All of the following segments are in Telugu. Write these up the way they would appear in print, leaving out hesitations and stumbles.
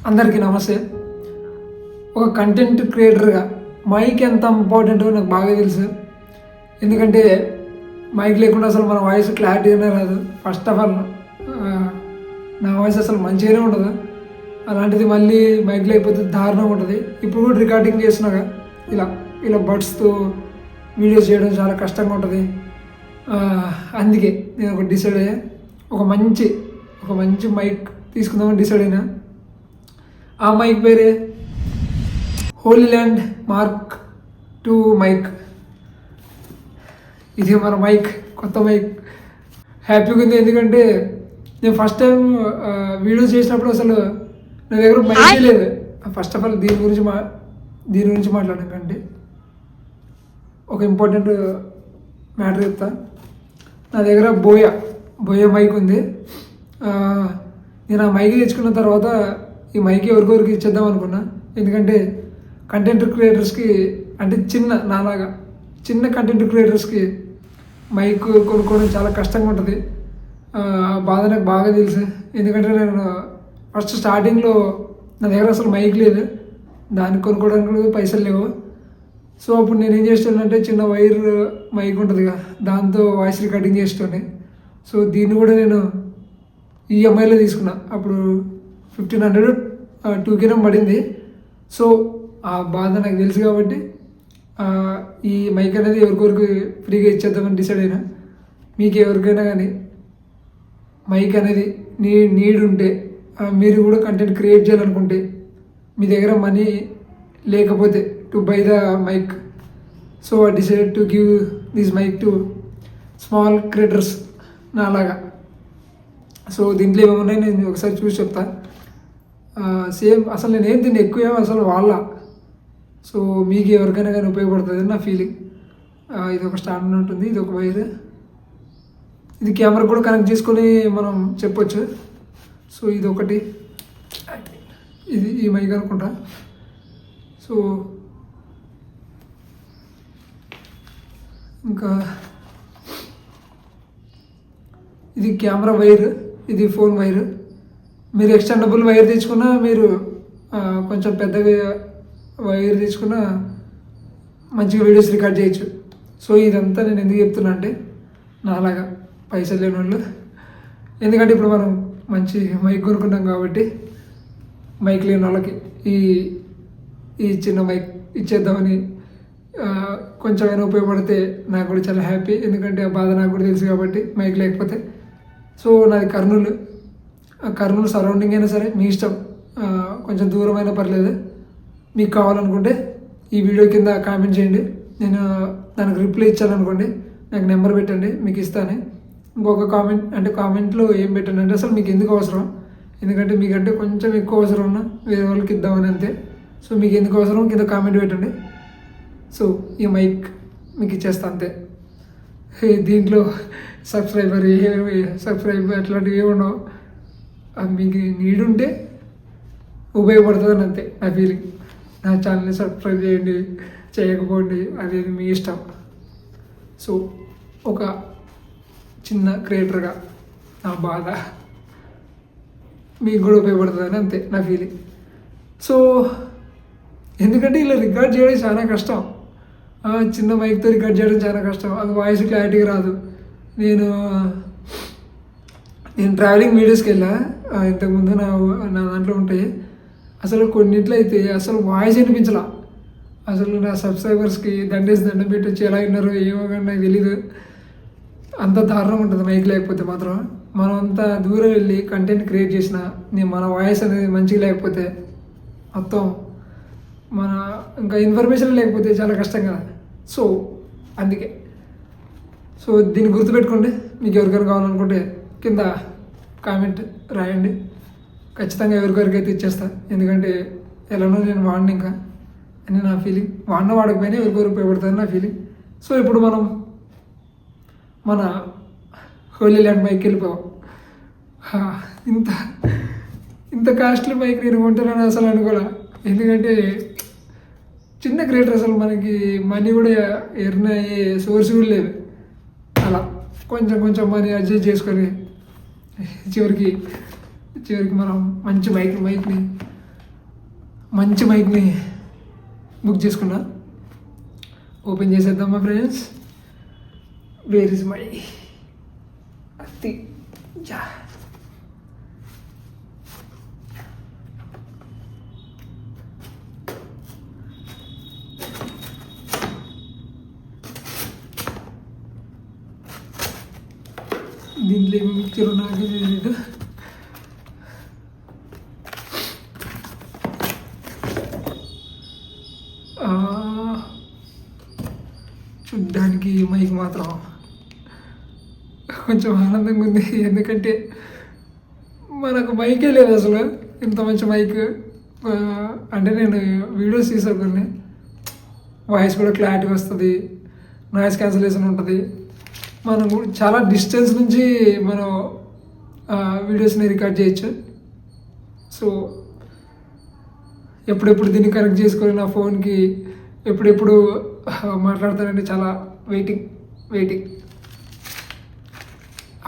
అందరికీ నమస్తే. ఒక కంటెంట్ క్రియేటర్గా మైక్ ఎంత ఇంపార్టెంటో నాకు బాగా తెలుసు. ఎందుకంటే మైక్ లేకుండా అసలు మన వాయిస్ క్లారిటీగానే రాదు. ఫస్ట్ ఆఫ్ ఆల్ నా వాయిస్ అసలు మంచిగానే ఉండదు. అలాంటిది మళ్ళీ మైక్ లేకపోతే దారుణంగా ఉంటుంది. ఇప్పుడు కూడా రికార్డింగ్ చేస్తున్నాగా ఇలా ఇలా బడ్స్తో వీడియోస్ చేయడం చాలా కష్టంగా ఉంటుంది. అందుకే నేను ఒక డిసైడ్ అయ్యా, ఒక మంచి మైక్ తీసుకుందామని డిసైడ్ అయినా. ఆ మైక్ పేరే హోలీ ల్యాండ్ మార్క్ 2 మైక్. ఇది మన మైక్, కొత్త మైక్. హ్యాపీగా ఉంది. ఎందుకంటే నేను ఫస్ట్ టైం వీడియోస్ చేసినప్పుడు అసలు నా దగ్గర మైక్ లేదు. ఫస్ట్ ఆఫ్ ఆల్ దీని గురించి మాట్లాడకండి. ఒక ఇంపార్టెంట్ మ్యాటర్ చెప్తా. నా దగ్గర బోయా మైక్ ఉంది. నేను ఆ మైక్ తెచ్చుకున్న తర్వాత ఈ మైక్ ఎవరికొరికి ఇచ్చేద్దాం అనుకున్నా. ఎందుకంటే కంటెంట్ క్రియేటర్స్కి, అంటే నాలాగా చిన్న కంటెంట్ క్రియేటర్స్కి మైక్ కొనుక్కోవడం చాలా కష్టంగా ఉంటుంది. బాధ నాకు బాగా తెలుసు. ఎందుకంటే నేను ఫస్ట్ స్టార్టింగ్లో నా దగ్గర అసలు మైక్ లేదు, దాన్ని కొనుక్కోవడానికి పైసలు లేవు. సో అప్పుడు నేను ఏం చేస్తానంటే చిన్న వైర్ మైక్ ఉంటుంది కదా, దాంతో వాయిస్ రికార్డింగ్ చేస్తుండే. సో దీన్ని కూడా నేను ఈఎంఐలో తీసుకున్నా. అప్పుడు 1500 2K పడింది. సో ఆ బాధ నాకు తెలుసు కాబట్టి ఈ మైక్ అనేది ఎవరికొరికి ఫ్రీగా ఇచ్చేద్దామని డిసైడ్ అయినా. మీకు ఎవరికైనా కానీ మైక్ అనేది నీడ్ ఉంటే, మీరు కూడా కంటెంట్ క్రియేట్ చేయాలనుకుంటే, మీ దగ్గర మనీ లేకపోతే to buy the mic, so I decide to give this mic to small creators నాలాగా. సో దీంట్లో ఏమన్నాయి నేను ఒకసారి చూసి చెప్తా. సేమ్ అసలు నేనేం దీన్ని ఎక్కువ అసలు సో మీకు ఎవరికైనా కానీ ఉపయోగపడుతుంది నా ఫీలింగ్. ఇది ఒక స్టాండ్ ఉంటుంది, ఇది ఒక వైర్, ఇది కెమెరా కూడా కనెక్ట్ చేసుకొని మనం చెప్పొచ్చు. సో ఇది ఒకటి, ఇది ఈ మైక్ అనుకుంటా. సో ఇంకా ఇది కెమెరా వైర్, ఇది ఫోన్ వైర్. మీరు ఎక్స్టెండబుల్ వైర్ తెచ్చుకున్నా, మీరు కొంచెం పెద్దగా వైర్ తెచ్చుకున్నా మంచిగా వీడియోస్ రికార్డ్ చేయొచ్చు. సో ఇదంతా నేను ఎందుకు చెప్తున్నా అంటే, నాలాగా పైసలు లేని వాళ్ళు, ఎందుకంటే ఇప్పుడు మనం మంచి మైక్ కొనుక్కుంటాం కాబట్టి మైక్ లేని వాళ్ళకి ఈ చిన్న మైక్ ఇచ్చేద్దామని, కొంచెమైనా ఉపయోగపడితే నాకు కూడా చాలా హ్యాపీ. ఎందుకంటే ఆ బాధ నాకు కూడా తెలుసు కాబట్టి మైక్ లేకపోతే. సో నాది కర్నూలు సరౌండింగ్ అయినా సరే మీ ఇష్టం, కొంచెం దూరం అయినా పర్లేదు. మీకు కావాలనుకుంటే ఈ వీడియో కింద కామెంట్ చేయండి. నేను దానికి రిప్లై ఇచ్చాననుకోండి, నాకు నెంబర్ పెట్టండి, మీకు ఇస్తాను. ఇంకొక కామెంట్లో ఏం పెట్టండి అంటే అసలు మీకు ఎందుకు అవసరం, ఎందుకంటే మీకంటే కొంచెం ఎక్కువ అవసరం ఉన్నా వేరే వాళ్ళకి ఇద్దామని అంతే. సో మీకు ఎందుకు అవసరం కింద కామెంట్ పెట్టండి. సో ఈ మైక్ మీకు ఇచ్చేస్తా అంతే. దీంట్లో సబ్స్క్రైబ్ అట్లాంటివి ఏమి ఉండవు. మీకు నీడ్ ఉంటే ఉపయోగపడుతుందని అంతే నా ఫీలింగ్. నా ఛానల్ని సబ్స్క్రైబ్ చేయండి, చేయకపోండి, అది మీ ఇష్టం. సో ఒక చిన్న క్రియేటర్గా నా బాధ మీకు కూడా ఉపయోగపడుతుందని అంతే నా ఫీలింగ్. సో ఎందుకంటే ఇలా రికార్డ్ చేయడం చాలా కష్టం. చిన్న మైక్తో రికార్డ్ చేయడం చాలా కష్టం. అది వాయిస్ క్లారిటీగా రాదు. నేను ట్రావెలింగ్ వీడియోస్కి వెళ్ళా ఇంతకుముందు, నా దాంట్లో ఉంటాయి. అసలు కొన్నిట్లో అయితే అసలు వాయిస్ వినిపించలా. అసలు నా సబ్స్క్రైబర్స్కి దండం పెట్టి వచ్చి ఎలా విన్నారో ఏమో కానీ నాకు తెలీదు. అంత దారుణం ఉంటుంది మైక్ లేకపోతే మాత్రం. మనం అంత దూరం వెళ్ళి కంటెంట్ క్రియేట్ చేసిన మన వాయిస్ అనేది మంచిగా లేకపోతే, మొత్తం ఇంకా ఇన్ఫర్మేషన్ లేకపోతే చాలా కష్టం కదా. సో అందుకే దీన్ని గుర్తుపెట్టుకోండి. మీకు ఎవరికైనా కావాలనుకుంటే కింద కామెంట్ రాయండి. ఖచ్చితంగా ఎవరికొరికైతే ఇచ్చేస్తా. ఎందుకంటే ఎలానో నేను వాడిన, ఇంకా అని నా ఫీలింగ్. వాడకపోయినా ఎవరికొరికి ఉపయోగపడుతుంది నా ఫీలింగ్. సో ఇప్పుడు మనం మన హోలీ ల్యాండ్ మైక్ వెళ్ళిపోయాం. ఇంత కాస్ట్లీ మైక్ నేను కొంటానని అసలు అనుకోలే. ఎందుకంటే చిన్న క్రియేటర్, అసలు మనకి మనీ కూడా ఎర్న్ అయ్యే సోర్స్ కూడా లేదు. అలా కొంచెం మనీ అడ్జస్ట్ చేసుకొని చివరికి మనం మంచి మైక్ని మంచి మైక్ని బుక్ చేసుకున్నా. ఓపెన్ చేసేద్దామా ఫ్రెండ్స్? వేర్ ఇస్ మై అత్తి యా. దీంట్లో ఏమి మిక్చర్ నాకు తెలియదు. చూడ్డానికి మైక్ మాత్రం కొంచెం ఆనందంగా ఉంది, ఎందుకంటే మనకు మైకే లేదు అసలు. ఇంత మంచి మైక్ అంటే నేను వీడియోస్ తీసుకోకొన్ని వాయిస్ కూడా క్లారిటీ వస్తుంది, నాయిస్ క్యాన్సలేషన్ ఉంటుంది. మనం చాలా డిస్టెన్స్ నుంచి మనం వీడియోస్ని రికార్డ్ చేయొచ్చు. సో ఎప్పుడెప్పుడు దీన్ని కనెక్ట్ చేసుకొని నా ఫోన్కి ఎప్పుడెప్పుడు మాట్లాడతానంటే చాలా వెయిటింగ్.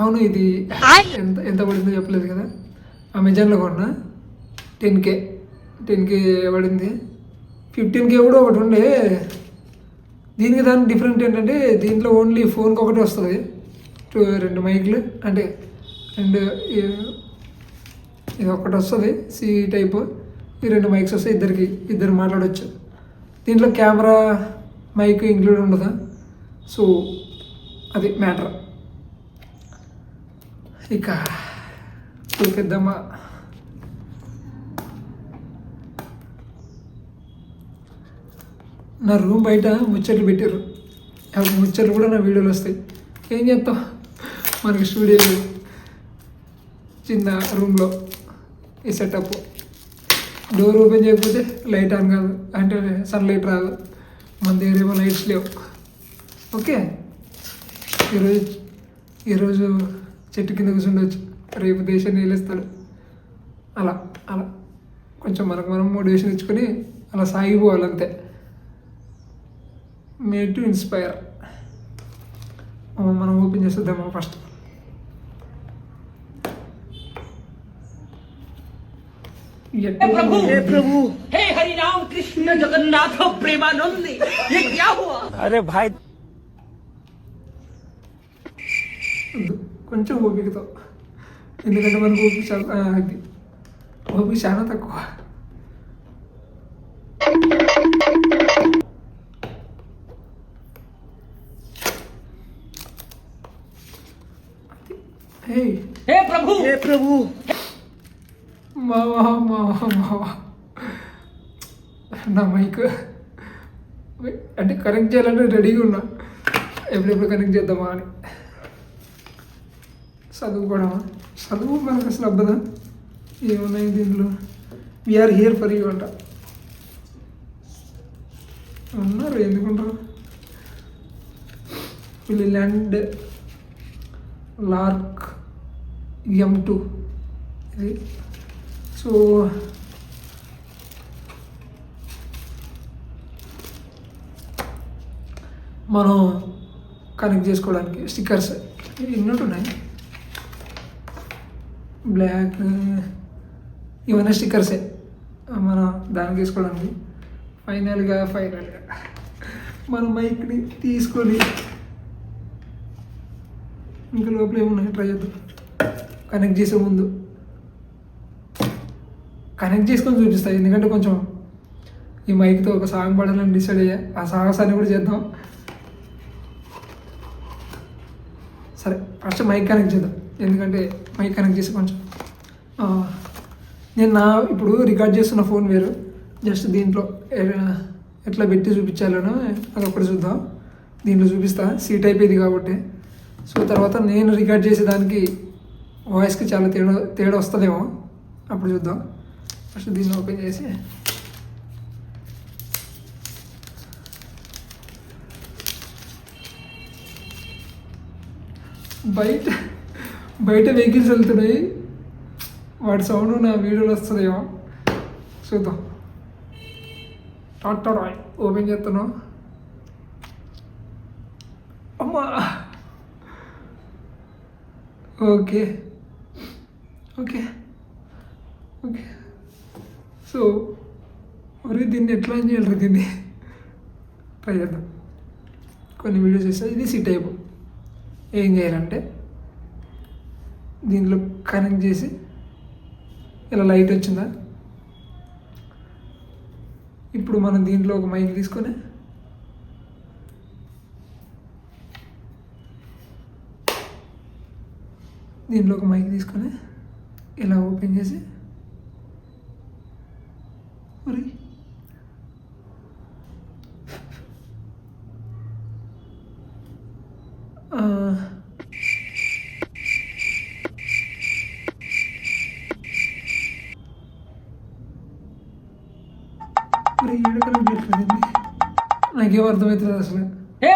అవును, ఇది ఎంత పడిందో చెప్పలేదు కదా. అమెజాన్లో కొన్నా 10K పడింది. 15K కూడా ఒకటి ఉండే. దీనికి దానికి డిఫరెంట్ ఏంటంటే దీంట్లో ఓన్లీ ఫోన్కి ఒకటి వస్తుంది, 2 మైక్లు, అంటే ఇది ఒకటి వస్తుంది సి టైపు, ఈ 2 మైక్స్ వస్తాయి, ఇద్దరు మాట్లాడవచ్చు. దీంట్లో కెమెరా మైక్ ఇంక్లూడ్ ఉండదు. సో అది మ్యాటర్. ఇక చూపిద్దామా? నా రూమ్ బయట ముచ్చట్లు పెట్టారు. ముచ్చట్లు కూడా నా వీడియోలు వస్తాయి. ఏం చెప్తాం, మనకి స్టూడియో చిన్న రూమ్లో ఈ సెటప్. డోర్ ఓపెన్ చేయకపోతే లైట్ ఆన్ కాదు, అంటే సన్లైట్ రాదు. మన దగ్గర ఏమో లైట్స్ లేవు. ఓకే, ఈరోజు చెట్టు కింద కూర్చుండవచ్చు, రేపు దేశాన్ని నిలుస్తాడు. అలా కొంచెం మనం మోటివేషన్ ఇచ్చుకొని అలా సాగిపోవాలంతే. Made to inspire. మనం ఓపెన్ చేసేద్దామా ఫస్ట్? प्रभु हे हरि राम कृष्ण जगन्नाथ प्रेमानंद, ये क्या हुआ? अरे भाई కొంచెం ఓపికతో, ఎందుకంటే మనకు ఓపిక చాలా తక్కువ. हे प्रभु మావా నా మైక్ అంటే కనెక్ట్ చేయాలంటే రెడీగా ఉన్నా, ఎప్పుడెప్పుడు కనెక్ట్ చేద్దామా అని. చదువు మనకు అసలు అబ్బదా. ఏమున్నాయి దీంట్లో? వీఆర్ హియర్ ఫర్ యూ అంట. ఉన్నారు, ఎందుకుంటారు? ల్యాండ్ లార్క్ M2 ఇది. సో మనం కనెక్ట్ చేసుకోవడానికి స్టిక్కర్స్ ఉన్నట్టున్నాయి. బ్లాక్ ఇవన్నీ స్టిక్కర్సే మనం దానికి వేసుకోవడానికి. ఫైనల్గా మన మైక్ని తీసుకొని ఇంకా లోపల ఏమున్నాయి ట్రై చేద్దాం. కనెక్ట్ చేసే ముందు కనెక్ట్ చేసుకొని చూపిస్తాయి, ఎందుకంటే కొంచెం ఈ మైక్తో ఒక సాంగ్ పాడాలని డిసైడ్ అయ్యా. ఆ సాహసాన్ని కూడా చేద్దాం. సరే, ఫస్ట్ మైక్ కనెక్ట్ చేద్దాం, ఎందుకంటే మైక్ కనెక్ట్ చేసి కొంచెం నేను ఇప్పుడు రికార్డ్ చేస్తున్న ఫోన్ వేరు. జస్ట్ దీంట్లో ఎట్లా పెట్టి చూపించాలనో అది ఒకటి చూద్దాం. దీంట్లో చూపిస్తా, సీ టైప్ ఇది కాబట్టి. సో తర్వాత నేను రికార్డ్ చేసే దానికి వాయిస్కి చాలా తేడా వస్తుందేమో, అప్పుడు చూద్దాం. ఫస్ట్ దీన్ని ఓపెన్ చేసి బయట వెహికల్స్ వెళ్తున్నాయి, వాటి సౌండ్ నా వీడియోలో వస్తుందేమో చూద్దాం. టాటా రాయ్ ఓపెన్ చేస్తున్నాం. అమ్మా, ఓకే ఓకే ఓకే. సో మరి దీన్ని ఎట్లా చేయాలి? దీన్ని ట్రై చేద్దాం. కొన్ని వీడియోస్ చేస్తే ఇది సి టైపు. ఏం చేయాలంటే దీంట్లో కనెక్ట్ చేసి ఇలా లైట్ వచ్చిందా, ఇప్పుడు మనం దీంట్లో ఒక మైక్ తీసుకొని ఇలా ఓపెన్ చేసి మరి నాకేం అర్థమవుతుంది అసలు. हे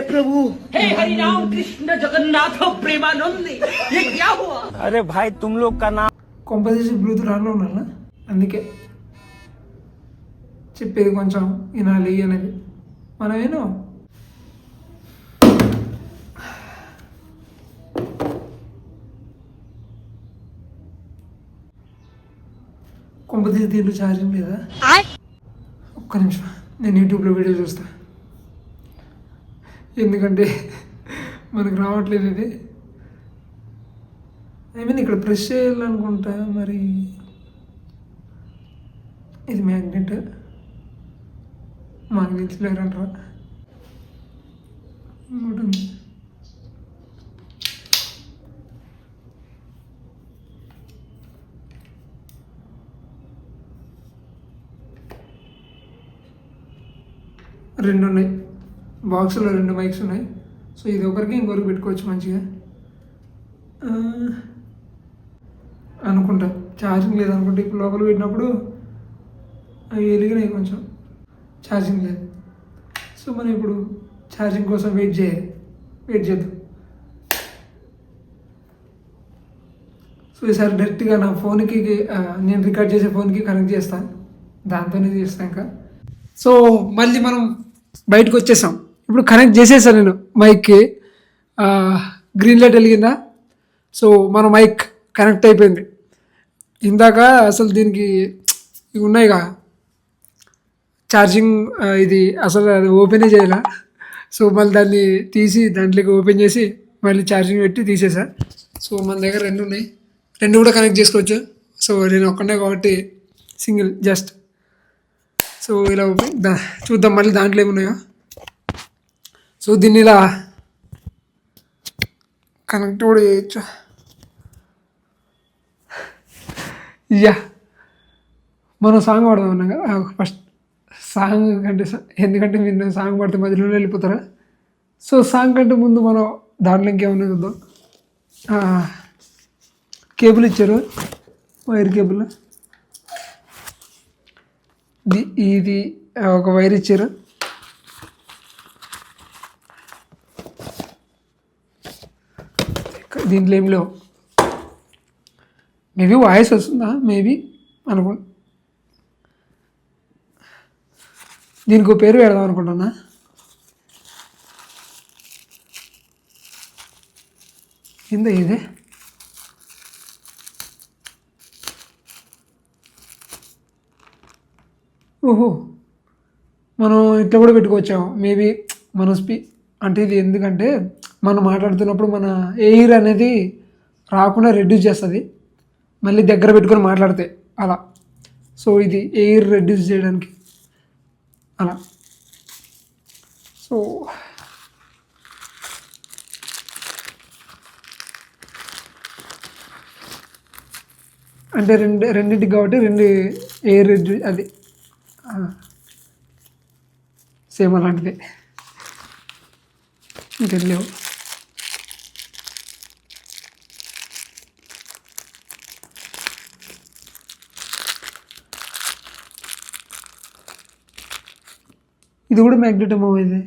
प्रभु हे हरि राम कृष्ण जगन्नाथ प्रेमानंद ये क्या हुआ? अरे भाई तुम लोग का नाम కొంపదీసి బ్లూటూత్ ఆన్లో ఉండాలా, అందుకే చెప్పేది కొంచెం వినాలి అనేది. మనమేను కొంపదీసి దీంట్లో ఛార్జింగ్ లేదా? ఒక్క నిమిషం, నేను యూట్యూబ్లో వీడియో చూస్తా, ఎందుకంటే మనకు రావట్లేదు ఇది. ఇక్కడ ప్రెస్ చేయాలనుకుంటా. మరి ఇది మ్యాగ్నెట్, మాకు తెలియలేరంటారా? ఇంకోటి ఉంది, రెండు ఉన్నాయి బాక్స్లో, 2 మైక్స్ ఉన్నాయి. సో ఇది ఒకరికి ఇంకొకరికి పెట్టుకోవచ్చు మంచిగా అనుకుంటా. ఛార్జింగ్ లేదనుకుంటా, ఇప్పుడు లోపల పెట్టినప్పుడు అవి వెలిగినాయి, కొంచెం ఛార్జింగ్ లేదు. సో మనం ఇప్పుడు ఛార్జింగ్ కోసం వెయిట్ చేద్దాం. సో ఈసారి డైరెక్ట్గా నా ఫోన్కి, నేను రికార్డ్ చేసే ఫోన్కి కనెక్ట్ చేస్తాను, దాంతోనే చేస్తాను ఇంకా. సో మళ్ళీ మనం బయటకు వచ్చేసాం. ఇప్పుడు కనెక్ట్ చేసేసాను నేను మైక్కి. గ్రీన్ లైట్ వెలిగిందా? సో మన మైక్ కనెక్ట్ అయిపోయింది. ఇందాక అసలు దీనికి ఇవి ఉన్నాయిగా ఛార్జింగ్, ఇది అసలు అది ఓపెనే చేయాల. సో మళ్ళీ దాన్ని తీసి దాంట్లోకి ఓపెన్ చేసి మళ్ళీ ఛార్జింగ్ పెట్టి తీసేసా. సో మన దగ్గర 2 ఉన్నాయి, 2 కూడా కనెక్ట్ చేసుకోవచ్చు. సో నేను ఒక్కనే కాబట్టి సింగిల్ జస్ట్. సో ఇలా ఓపెన్ చూద్దాం మళ్ళీ దాంట్లో ఏమున్నాయో. సో దీన్ని ఇలా కనెక్ట్ కూడా చేయొచ్చు. మనం సాంగ్ పాడదాం అన్నాం కదా ఫస్ట్. సాంగ్ కంటే ఎందుకంటే మీరు సాంగ్ పాడితే మధ్యలో వెళ్ళిపోతారా? సో సాంగ్ కంటే ముందు మనం దాంట్లో ఇంకేమన్నా చూద్దాం. కేబుల్ ఇచ్చారు, వైర్ కేబుల్. ఇది ఒక వైర్ ఇచ్చారు. దీంట్లో ఏం లేవు. మేబీ వాయిస్ వస్తుందా? మేబీ అనుకోండి. దీనికి ఒక పేరు పెడదాం అనుకుంటున్నా. ఏందో ఇదే, ఓహో మనం ఇట్లా కూడా పెట్టుకోవచ్చాము. మేబీ మన అంటే ఇది ఎందుకంటే మనం మాట్లాడుతున్నప్పుడు మన ఎయిర్ అనేది రాకుండా రెడ్యూస్ చేస్తుంది, మళ్ళీ దగ్గర పెట్టుకొని మాట్లాడితే అలా. సో ఇది ఎయిర్ రెడ్యూస్ చేయడానికి అలా. సో అంటే రెండింటికి కాబట్టి 2 ఎయిర్ రెడ్యూస్, అది సేమ్ అలాంటిదే. ఇంకెళ్ళేవు. ఇది కూడా మ్యాగ్నెట్ ఏమో ఇది.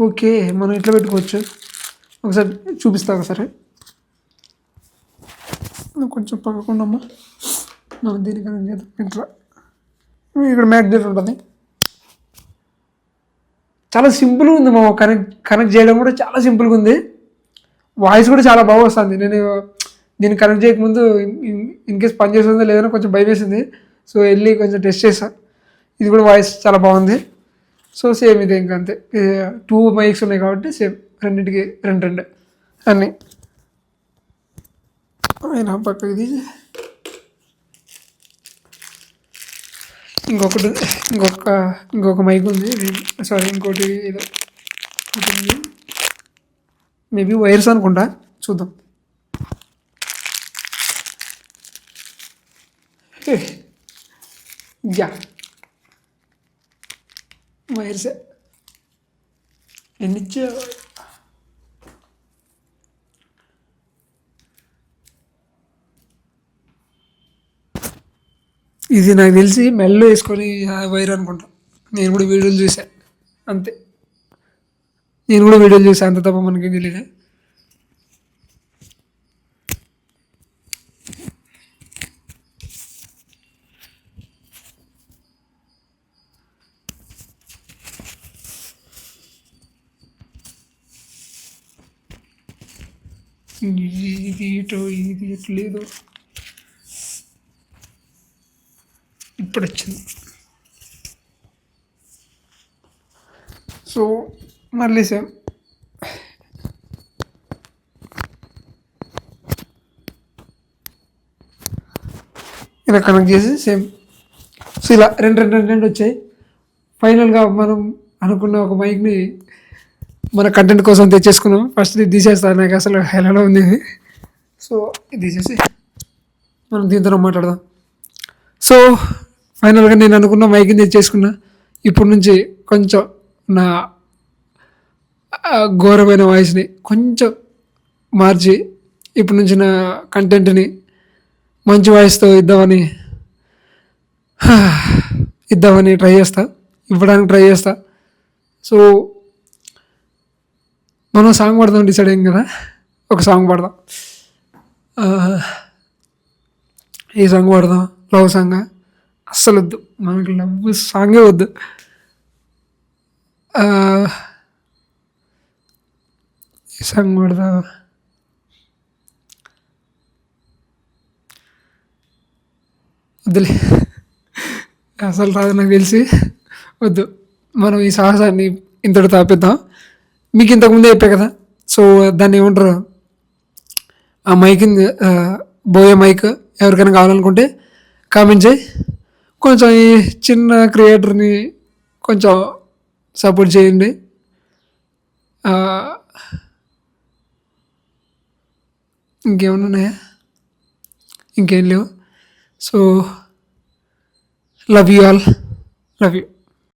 ఓకే మనం ఇట్లా పెట్టుకోవచ్చు. ఒకసారి చూపిస్తా ఒకసారి. కొంచెం పక్కకుండమ్మా, మనం దీన్ని కనెక్ట్ చేద్దాం. ఇట్లా ఇక్కడ మ్యాగ్నెట్ ఉంటుంది. చాలా సింపుల్గా ఉంది మా కనెక్ట్ చేయడం కూడా చాలా సింపుల్గా ఉంది. వాయిస్ కూడా చాలా బాగా వస్తుంది. నేను దీన్ని కనెక్ట్ చేయకముందు ఇన్ కేస్ పని చేస్తుందో లేదో కొంచెం భయం వేసింది. సో వెళ్ళి కొంచెం టెస్ట్ చేసా. ఇది కూడా వాయిస్ చాలా బాగుంది. సో సేమ్ ఇదే ఇంకా అంతే. 2 మైక్స్ ఉన్నాయి కాబట్టి సేమ్ రెండింటికి రెండు అన్నీ. అయినా పక్కకి తీసి ఇంకొక మైక్ ఉంది. సారీ ఇంకోటి ఏదో ఉంది. మేబీ వైర్స్ అనుకుంటా, చూద్దాం. యా వైర్సే ఎన్నిచ్చా. ఇది నాకు తెలిసి మెల్లో వేసుకొని వైర్ అనుకుంటా. నేను కూడా వీడియోలు చూసా అంతే. అంత తప్ప మనకి తెలియదు. ఇది ఎట్లేదు, ఇప్పుడు వచ్చింది. సో మళ్ళీ సేమ్ ఇలా కనెక్ట్ చేసి సేమ్. సో ఇలా రెండు వచ్చాయి. ఫైనల్గా మనం అనుకున్న ఒక మైక్ని మన కంటెంట్ కోసం తెచ్చేసుకున్నాం. ఫస్ట్ ఇది తీసేస్తాను, నాకు అసలు హెలలో ఉంది ఇది. సో ఇది తీసేసి మనం దీంతో మాట్లాడదాం. సో ఫైనల్గా నేను అనుకున్న మైక్ని తెచ్చేసుకున్నా. ఇప్పటి నుంచి కొంచెం నా ఘోరమైన వాయిస్ని కొంచెం మార్చి ఇప్పటి నుంచి నా కంటెంట్ని మంచి వాయిస్తో ఇద్దామని ఇవ్వడానికి ట్రై చేస్తా. సో మనం సాంగ్ పాడదాం డిసైడ్ అయ్యాం కదా. ఒక సాంగ్ పాడదాం. ఏ సాంగ్ పాడదాం? లవ్ సాంగ్ అస్సలు వద్దు, మనకి లవ్ సాంగే వద్దు. ఏ సాంగ్ పాడదాం? వద్దులే, అసలు రాదు నాకు తెలిసి. వద్దు, మనం ఈ సాహసాన్ని ఇంతటితో ఆపేద్దాం. మీకు ఇంతకుముందే చెప్పా కదా. సో దాన్ని ఏమంటారు, ఆ మైక్ని బోయే మైక్ ఎవరికైనా కావాలనుకుంటే కామెంట్ చేయి. కొంచెం ఈ చిన్న క్రియేటర్ని కొంచెం సపోర్ట్ చేయండి. ఇంకేమైనా ఉన్నాయా? ఇంకేం లేవు. So love you all, love you.